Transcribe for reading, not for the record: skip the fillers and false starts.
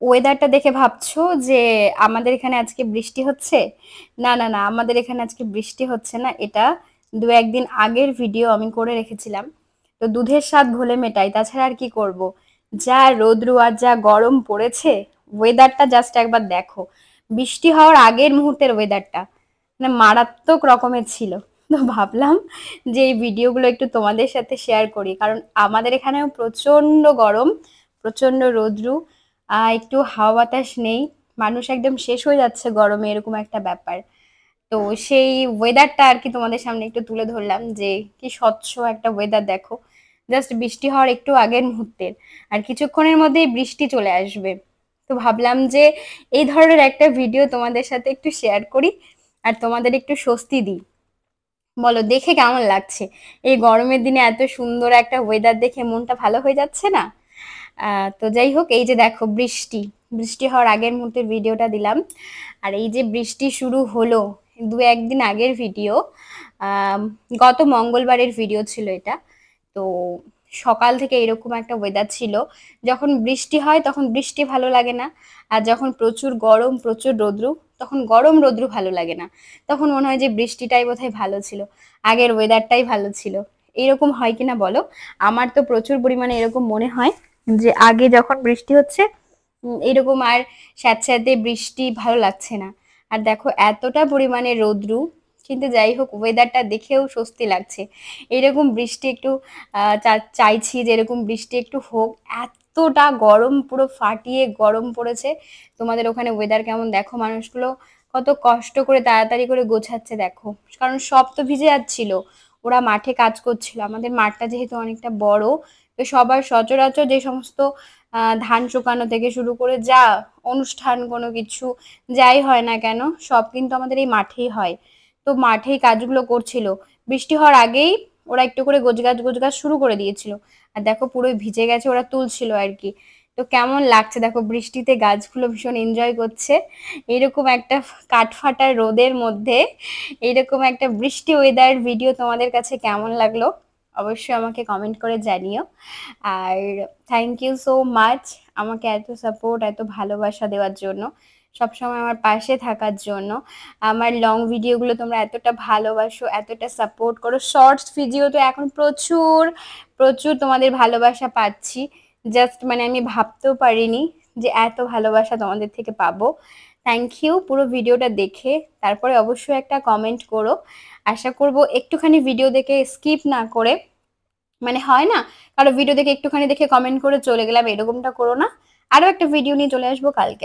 ওয়েদারটা দেখে ভাবছো যে আমাদের এখানে আজকে বৃষ্টি হচ্ছে? না, না, না, আমাদের এখানে আজকে বৃষ্টি হচ্ছে না। এটা ২-১ দিন আগের ভিডিও আমি করে রেখেছিলাম। তো দুধের স্বাদ ঘোলে মেটাই, তাছাড়া আর কি করব? যা রৌদ্রু আর যা গরম পড়েছে, ওয়েদারটা জাস্ট একবার দেখো। বৃষ্টি হওয়ার আগের মুহূর্তের ওয়েদারটা মানে মারাত্মক রকমের ছিল। তো ভাবলাম যে এই ভিডিওগুলো একটু তোমাদের সাথে শেয়ার করি, কারণ আমাদের এখানেও প্রচন্ড গরম, প্রচন্ড রৌদ্রু, একটু হাওয়া বাতাস নেই। মানুষ একদম শেষ হয়ে যাচ্ছে গরমে, এরকম একটা ব্যাপার। তো সেই ওয়েদারটা আর কি তোমাদের সামনে একটু তুলে ধরলাম যে কি স্বচ্ছ একটা ওয়েদার দেখো। জাস্ট বৃষ্টি হওয়ার একটু আগের মুহূর্তের, আর কিছুক্ষণের মধ্যেই বৃষ্টি চলে আসবে। তো ভাবলাম যে এই ধরনের একটা ভিডিও তোমাদের সাথে একটু শেয়ার করি, আর তোমাদের একটু স্বস্তি দিই। বলো দেখে কেমন লাগছে? এই গরমের দিনে এত সুন্দর একটা ওয়েদার দেখে মনটা ভালো হয়ে যাচ্ছে না? তো যাই হোক, এই যে দেখো বৃষ্টি, বৃষ্টি হওয়ার আগের মুহূর্তের ভিডিওটা দিলাম। আর এই যে বৃষ্টি শুরু হলো, ২-১ দিন আগের ভিডিও। আম, গত মঙ্গলবারের ভিডিও ছিল এটা। তো সকাল থেকে এরকম একটা ওয়েদার ছিল। যখন বৃষ্টি হয় তখন বৃষ্টি ভালো লাগে না, আর যখন প্রচুর গরম, প্রচুর রৌদ্রু, তখন গরম রৌদ্রু ভালো লাগে না। তখন মনে হয় যে বৃষ্টিটাই বোধহয় ভালো ছিল, আগের ওয়েদারটাই ভালো ছিল। এরকম হয় কিনা বলো? আমার তো প্রচুর পরিমাণে এরকম মনে হয় যে আগে যখন বৃষ্টি হচ্ছে এরকম আর স্যাঁতস্যাঁতে বৃষ্টি ভালো লাগছে না। আর দেখো এতটা পরিমাণে রৌদ্রু, কিন্তু যাই হোক ওয়েদারটা দেখেও স্বস্তি লাগছে। এরকম বৃষ্টি একটু চাইছি যে এরকম বৃষ্টি একটু হোক। এতটা গরম, পুরো ফাটিয়ে গরম পড়েছে। তোমাদের ওখানে ওয়েদার কেমন দেখো? মানুষগুলো কত কষ্ট করে তাড়াতাড়ি করে গোছাচ্ছে দেখো, কারণ সব তো ভিজে যাচ্ছিল। ওরা মাঠে কাজ করছিল, আমাদের মাঠটা যেহেতু অনেকটা বড়, তো সবার সচরাচর যে সমস্ত ধান শুকানো থেকে শুরু করে যা অনুষ্ঠান কোনো কিছু যাই হয় না কেন, সব কিন্তু আমাদের এই মাঠেই হয়। তো মাঠেই কাজগুলো করছিল। বৃষ্টি হওয়ার আগেই ওরা একটু করে গোছগাছ গোছগাছ শুরু করে দিয়েছিল। আর দেখো পুরো ভিজে গেছে, ওরা তুলছিল আর কি। তো কেমন লাগছে দেখো, বৃষ্টিতে গাছগুলো ভীষণ এনজয় করছে। এরকম একটা কাঠফাটা রোদের মধ্যে এইরকম একটা বৃষ্টি ওয়েদার ভিডিও তোমাদের কাছে কেমন লাগলো অবশ্যই আমাকে কমেন্ট করে জানিও। আর থ্যাংক ইউ সো মাচ আমাকে এত সাপোর্ট, এত ভালোবাসা দেওয়ার জন্য, সবসময় আমার পাশে থাকার জন্য। আমার লং ভিডিওগুলো তোমরা এতটা ভালোবাসো, এতটা সাপোর্ট করো। শর্টস ভিডিও তো এখন প্রচুর প্রচুর তোমাদের ভালোবাসা পাচ্ছি। জাস্ট মানে আমি ভাবতেও পারিনি যে এত ভালোবাসা তোমাদের থেকে পাবো। থ্যাংক ইউ পুরো ভিডিওটা দেখে। তারপরে অবশ্যই একটা কমেন্ট করো। আশা করব একটুখানি ভিডিও দেখে স্কিপ না করে, মানে হয় না, কারো ভিডিও দেখে একটুখানি দেখে কমেন্ট করে চলে গেলাম, এরকমটা করো না। আরো একটা ভিডিও নিয়ে চলে আসবো কালকে।